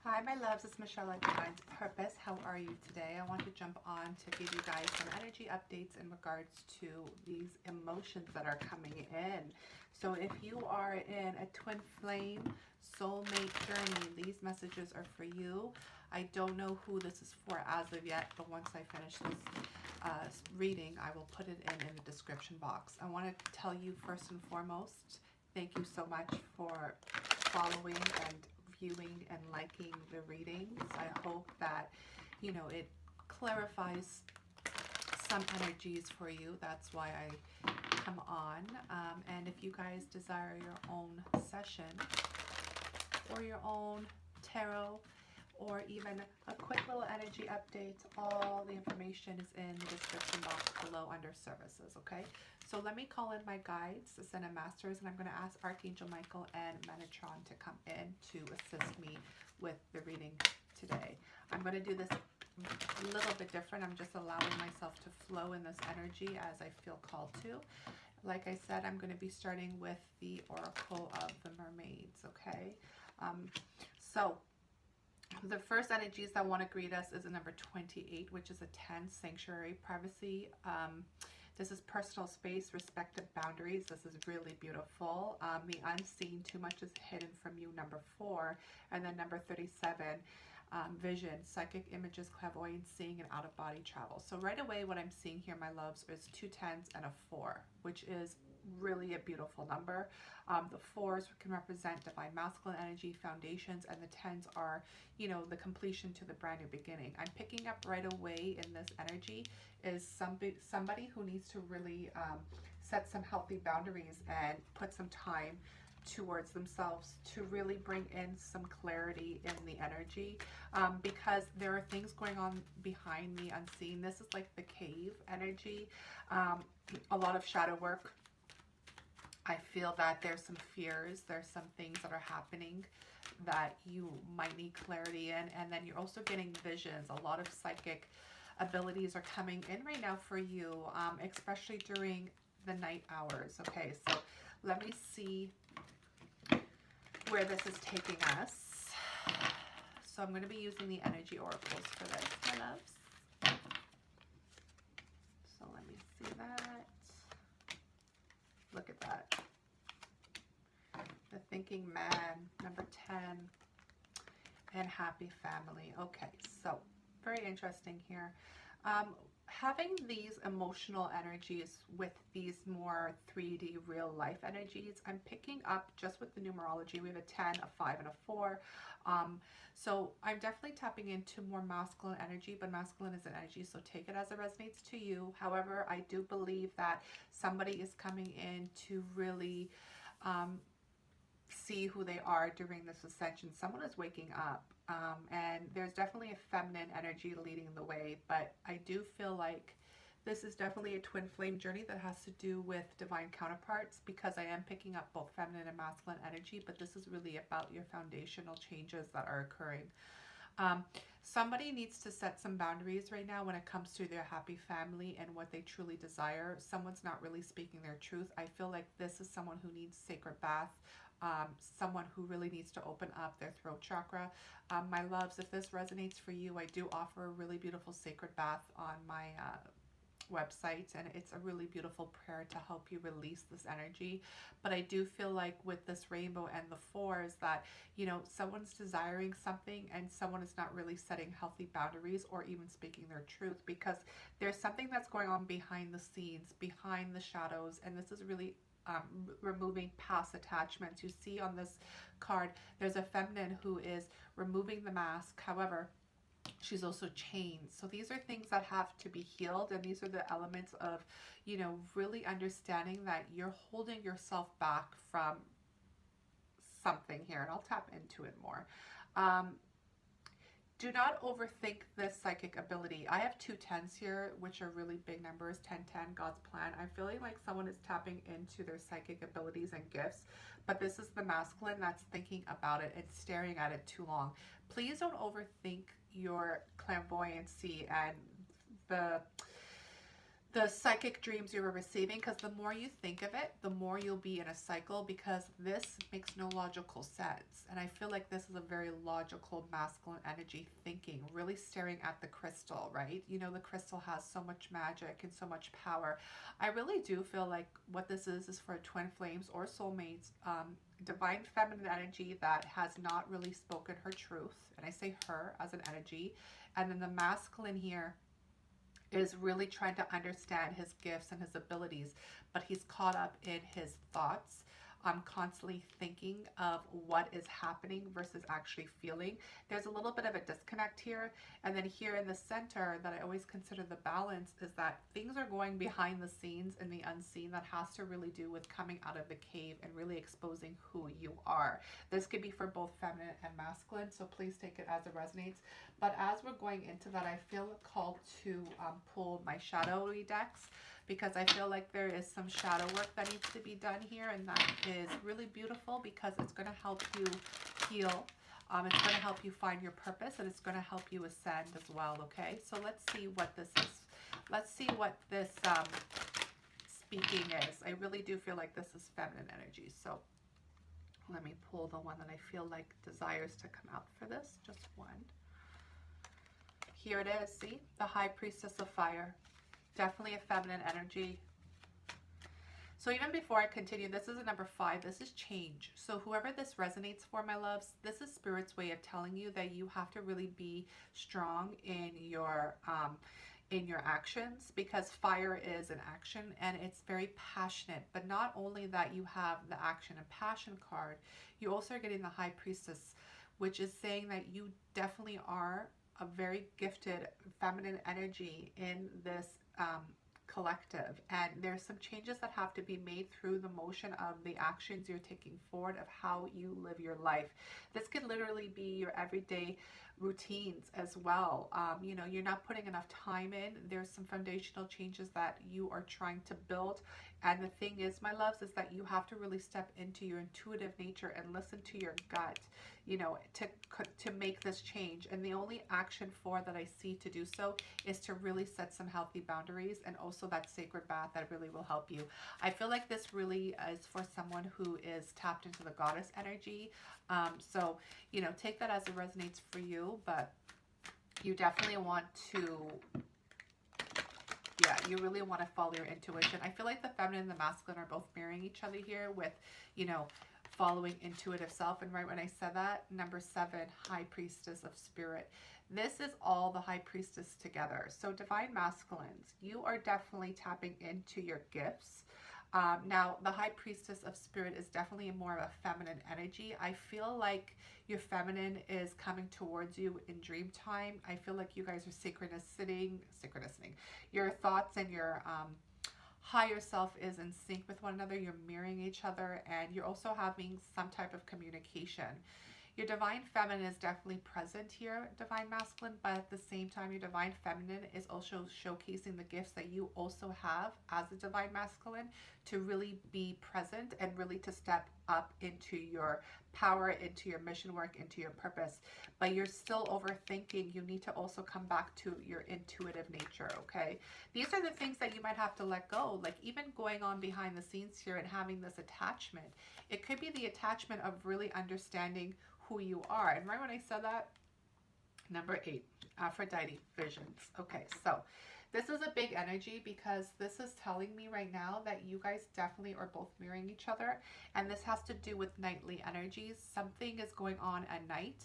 Hi, my loves. It's Michelle at Divine's Purpose. How are you today? I want to jump on to give you guys some energy updates in regards to these emotions that are coming in. So if you are in a twin flame soulmate journey, these messages are for you. I don't know who this is for as of yet, but once I finish this reading, I will put it in the description box. I want to tell you first and foremost, thank you so much for following and viewing and liking the readings. I hope that, you know, it clarifies some energies for you. That's why I come on. And if you guys desire your own session or your own tarot or even a quick little energy update, all the information is in the description box below under services, okay? So let me call in my guides, the Ascended Masters, and I'm going to ask Archangel Michael and Metatron to come in to assist me with the reading today. I'm going to do this a little bit different. I'm just allowing myself to flow in this energy as I feel called to. Like I said, I'm going to be starting with the Oracle of the Mermaids, okay? So the first energies that want to greet us is a number 28, which is a 10, sanctuary, privacy. This is personal space, respective boundaries. This is really beautiful. The unseen, too much is hidden from you, number 4. And then number 37, vision, psychic images, clairvoyance, seeing, and out-of-body travel. So right away, what I'm seeing here, my loves, is 2 10s and a 4, which is really a beautiful number. The 4s can represent divine masculine energy, foundations, and the 10s are, you know, the completion to the brand new beginning. I'm picking up right away in this energy is somebody who needs to really set some healthy boundaries and put some time towards themselves to really bring in some clarity in the energy, because there are things going on behind the unseen. This is like the cave energy, a lot of shadow work. I feel that there's some fears, there's some things that are happening that you might need clarity in, and then you're also getting visions. A lot of psychic abilities are coming in right now for you, especially during the night hours. Okay, so let me see where this is taking us. So I'm going to be using the energy oracles for this, my loves. So let me see that. Look at that. The Thinking Man, number 10, and Happy Family. Okay, so very interesting here. Having these emotional energies with these more 3D real life energies, I'm picking up just with the numerology. We have a 10, a 5, and a 4. So I'm definitely tapping into more masculine energy, but masculine is an energy, so take it as it resonates to you. However, I do believe that somebody is coming in to really see who they are during this ascension. Someone is waking up, and there's definitely a feminine energy leading the way, but I do feel like this is definitely a twin flame journey that has to do with divine counterparts, because I am picking up both feminine and masculine energy, but this is really about your foundational changes that are occurring. Somebody needs to set some boundaries right now when it comes to their happy family and what they truly desire. Someone's not really speaking their truth. I feel like this is someone who needs sacred bath, someone who really needs to open up their throat chakra. My loves, if this resonates for you, I do offer a really beautiful sacred bath on my website, and it's a really beautiful prayer to help you release this energy. But I do feel like with this rainbow and the 4s that, you know, someone's desiring something and someone is not really setting healthy boundaries or even speaking their truth, because there's something that's going on behind the scenes, behind the shadows, and this is really removing past attachments. You see on this card, there's a feminine who is removing the mask. However, she's also chained. So these are things that have to be healed, and these are the elements of, you know, really understanding that you're holding yourself back from something here, and I'll tap into it more. Do not overthink this psychic ability. I have 2 10s here, which are really big numbers, 10, 10, God's plan. I'm feeling like someone is tapping into their psychic abilities and gifts, but this is the masculine that's thinking about it and staring at it too long. Please don't overthink your clairvoyancy and the the psychic dreams you were receiving, because the more you think of it, the more you'll be in a cycle, because this makes no logical sense. And I feel like this is a very logical masculine energy thinking, really staring at the crystal, right? You know, the crystal has so much magic and so much power. I really do feel like what this is for twin flames or soulmates, divine feminine energy that has not really spoken her truth. And I say her as an energy. And then the masculine here is really trying to understand his gifts and his abilities, but he's caught up in his thoughts, constantly thinking of what is happening versus actually feeling. There's a little bit of a disconnect here. And then here in the center that I always consider the balance is that things are going behind the scenes in the unseen that has to really do with coming out of the cave and really exposing who you are. This could be for both feminine and masculine, so please take it as it resonates. But as we're going into that, I feel called to pull my shadowy decks, because I feel like there is some shadow work that needs to be done here, and that is really beautiful because it's going to help you heal. It's going to help you find your purpose, and it's going to help you ascend as well, okay? So let's see what this is. Let's see what this speaking is. I really do feel like this is feminine energy. So let me pull the one that I feel like desires to come out for this. Just one. Here it is, see? The High Priestess of Fire. Definitely a feminine energy. So even before I continue, this is a number 5. This is change. So whoever this resonates for, my loves, this is Spirit's way of telling you that you have to really be strong in your actions, because fire is an action and it's very passionate. But not only that, you have the action and passion card, you also are getting the High Priestess, which is saying that you definitely are a very gifted feminine energy in this collective, and there's some changes that have to be made through the motion of the actions you're taking forward of how you live your life. This could literally be your everyday routines as well. You know, you're not putting enough time in. There's some foundational changes that you are trying to build, and the thing is, my loves, is that you have to really step into your intuitive nature and listen to your gut, you know, to make this change. And the only action for that I see to do so is to really set some healthy boundaries, and also that sacred bath that really will help you. I feel like this really is for someone who is tapped into the goddess energy. So, you know, take that as it resonates for you, but you definitely want to, yeah, you really want to follow your intuition. I feel like the feminine and the masculine are both mirroring each other here with, you know, following intuitive self. And right when I said that, number 7, High Priestess of Spirit. This is all the High Priestess together. So divine masculines, you are definitely tapping into your gifts. Now, the High Priestess of Spirit is definitely more of a feminine energy. I feel like your feminine is coming towards you in dream time. I feel like you guys are synchronicity. Your thoughts and your higher self is in sync with one another. You're mirroring each other, and you're also having some type of communication. Your divine feminine is definitely present here, divine masculine, but at the same time, your divine feminine is also showcasing the gifts that you also have as a divine masculine to really be present and really to step up into your power, into your mission work, into your purpose. But you're still overthinking. You need to also come back to your intuitive nature, okay? These are the things that you might have to let go, like even going on behind the scenes here and having this attachment. It could be the attachment of really understanding who you are. And right when I said that, number 8, Aphrodite visions. Okay, so this is a big energy because this is telling me right now that you guys definitely are both mirroring each other, and this has to do with nightly energies. Something is going on at night,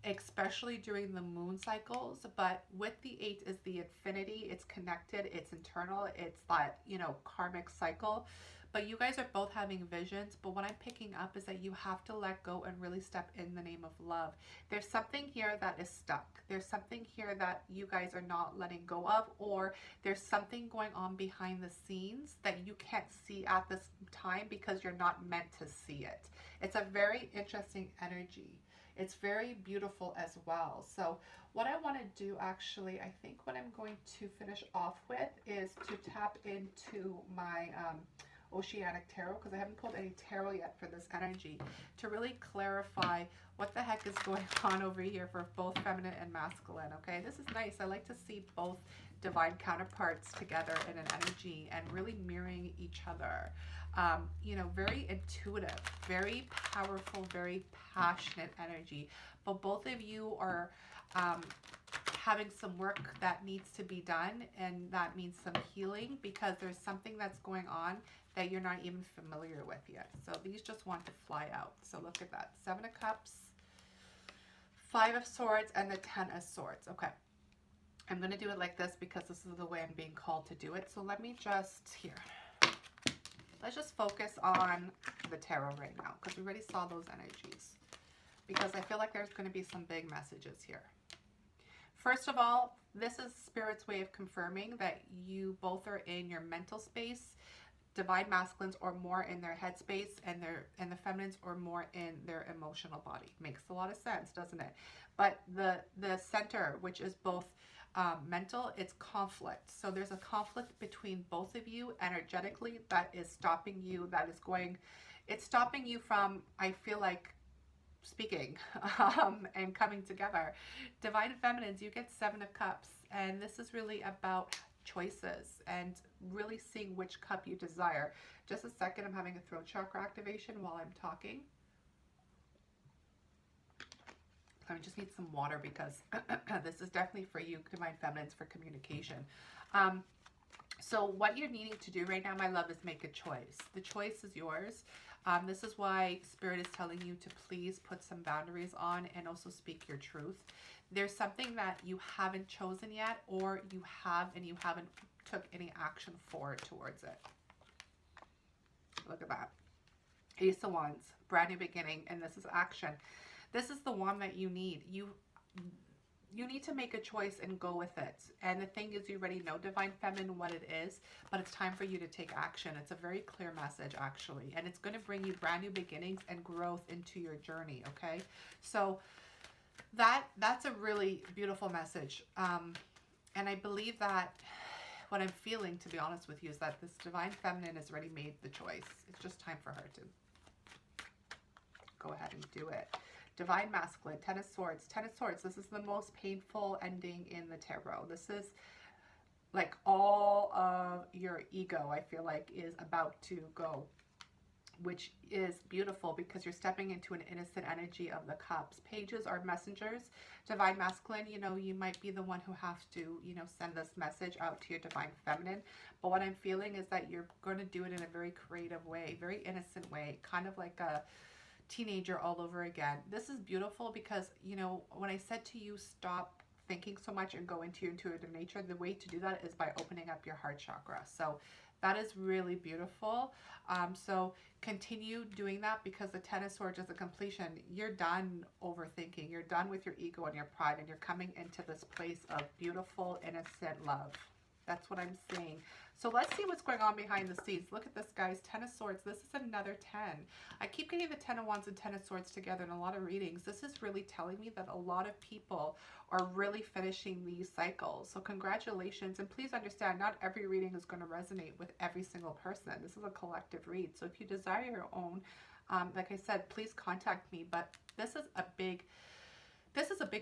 especially during the moon cycles. But with the 8 is the infinity. It's connected, it's internal, it's that, you know, karmic cycle. But you guys are both having visions, but what I'm picking up is that you have to let go and really step in the name of love. There's something here that is stuck. There's something here that you guys are not letting go of, or there's something going on behind the scenes that you can't see at this time because you're not meant to see it. It's a very interesting energy. It's very beautiful as well. So what I want to do, actually, I think what I'm going to finish off with is to tap into my Oceanic Tarot, because I haven't pulled any tarot yet for this energy, to really clarify what the heck is going on over here for both feminine and masculine, okay? This is nice. I like to see both divine counterparts together in an energy and really mirroring each other. You know, very intuitive, very powerful, very passionate energy. But both of you are having some work that needs to be done, and that means some healing, because there's something that's going on that you're not even familiar with yet. So these just want to fly out. So look at that. 7 of Cups, 5 of Swords, and the 10 of Swords. Okay. I'm going to do it like this because this is the way I'm being called to do it. So let me just, here. Let's just focus on the tarot right now, because we already saw those energies. Because I feel like there's going to be some big messages here. First of all, this is Spirit's way of confirming that you both are in your mental space. Divine masculines are more in their head space, and the feminines are more in their emotional body. Makes a lot of sense, doesn't it? But the center, which is both mental, it's conflict. So there's a conflict between both of you energetically that is stopping you, it's stopping you from, I feel like, speaking and coming together. Divine feminines, you get 7 of Cups, and this is really about choices and really seeing which cup you desire. Just a second, I'm having a throat chakra activation while I'm talking. I just need some water because this is definitely for you, Divine Feminines, for communication. So what you're needing to do right now, my love, is make a choice. The choice is yours. This is why Spirit is telling you to please put some boundaries on and also speak your truth. There's something that you haven't chosen yet, or you have and you haven't took any action forward towards it. Look at that. Ace of Wands, brand new beginning, and this is action. This is the one that you need. You need to make a choice and go with it. And the thing is, you already know, Divine Feminine, what it is, but it's time for you to take action. It's a very clear message, actually, and it's going to bring you brand new beginnings and growth into your journey, okay? So that's a really beautiful message. And I believe that what I'm feeling, to be honest with you, is that this Divine Feminine has already made the choice. It's just time for her to go ahead and do it. Divine Masculine, 10 of Swords. 10 of Swords, this is the most painful ending in the tarot. This is like all of your ego, I feel like, is about to go, which is beautiful because you're stepping into an innocent energy of the Cups. Pages are messengers. Divine Masculine, you know, you might be the one who has to, you know, send this message out to your Divine Feminine. But what I'm feeling is that you're going to do it in a very creative way, very innocent way, kind of like a teenager all over again. This is beautiful because, you know, when I said to you, stop thinking so much and go into your intuitive nature, the way to do that is by opening up your heart chakra. So that is really beautiful. So continue doing that, because the 10 of Swords is a completion. You're done overthinking. You're done with your ego and your pride, and you're coming into this place of beautiful, innocent love. That's what I'm seeing. So let's see what's going on behind the scenes. Look at this, guys. 10 of Swords. This is another 10. I keep getting the 10 of Wands and 10 of Swords together in a lot of readings. This is really telling me that a lot of people are really finishing these cycles. So congratulations. And please understand, not every reading is going to resonate with every single person. This is a collective read. So if you desire your own, like I said, please contact me. But this is a big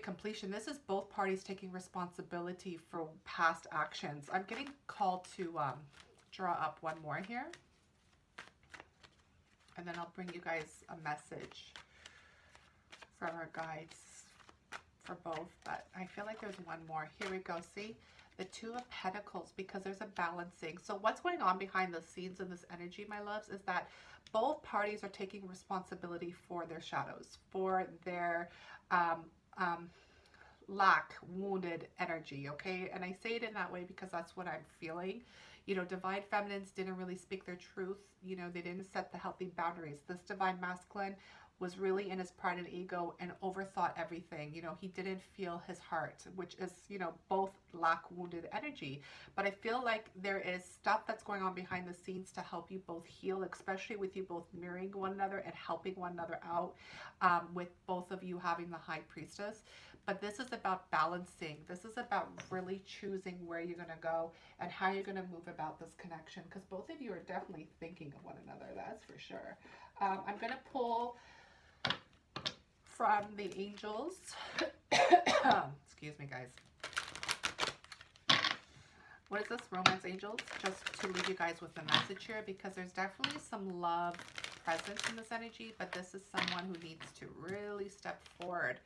completion. This is both parties taking responsibility for past actions. I'm getting called to draw up one more here. And then I'll bring you guys a message from our guides for both. But I feel like there's one more. Here we go. See? The 2 of Pentacles, because there's a balancing. So what's going on behind the scenes in this energy, my loves, is that both parties are taking responsibility for their shadows, for their lack, wounded energy, okay? And I say it in that way because that's what I'm feeling. You know, Divine Feminines didn't really speak their truth. You know, they didn't set the healthy boundaries. This Divine Masculine was really in his pride and ego and overthought everything. You know, he didn't feel his heart, which is, you know, both lack wounded energy. But I feel like there is stuff that's going on behind the scenes to help you both heal, especially with you both mirroring one another and helping one another out, with both of you having the High Priestess. But this is about balancing. This is about really choosing where you're going to go and how you're going to move about this connection, because both of you are definitely thinking of one another, that's for sure. I'm going to pull from the angels. Excuse me, guys. What is this? Romance angels? Just to leave you guys with a message here, because there's definitely some love present in this energy, but this is someone who needs to really step forward.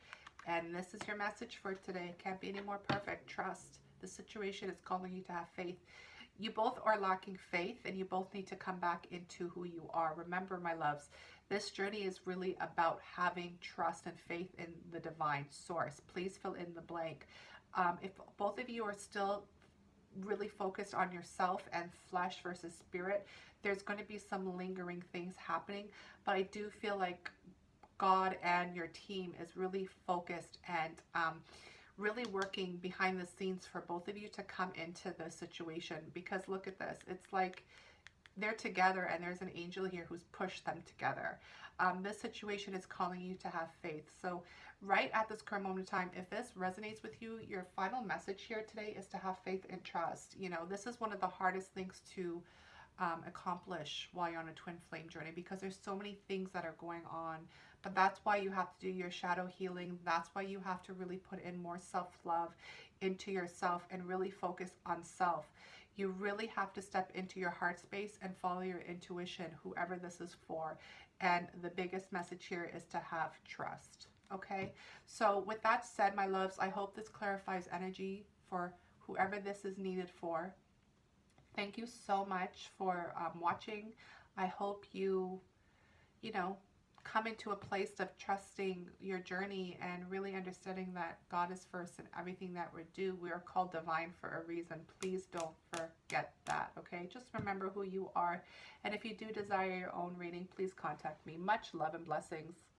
And this is your message for today. Can't be any more perfect. Trust. The situation is calling you to have faith. You both are lacking faith, and you both need to come back into who you are. Remember, my loves, this journey is really about having trust and faith in the divine source. Please fill in the blank. If both of you are still really focused on yourself and flesh versus spirit, there's going to be some lingering things happening. But I do feel like God and your team is really focused and really working behind the scenes for both of you to come into the situation. Because look at this, it's like they're together and there's an angel here who's pushed them together. This situation is calling you to have faith. So right at this current moment in time, if this resonates with you, your final message here today is to have faith and trust. You know, this is one of the hardest things to accomplish while you're on a twin flame journey, because there's so many things that are going on. But that's why you have to do your shadow healing. That's why you have to really put in more self-love into yourself and really focus on self. You really have to step into your heart space and follow your intuition, whoever this is for. And the biggest message here is to have trust. Okay? So with that said, my loves, I hope this clarifies energy for whoever this is needed for. Thank you so much for watching. I hope you know, come into a place of trusting your journey and really understanding that God is first in everything that we do. We are called divine for a reason. Please don't forget that, okay? Just remember who you are. And if you do desire your own reading, please contact me. Much love and blessings.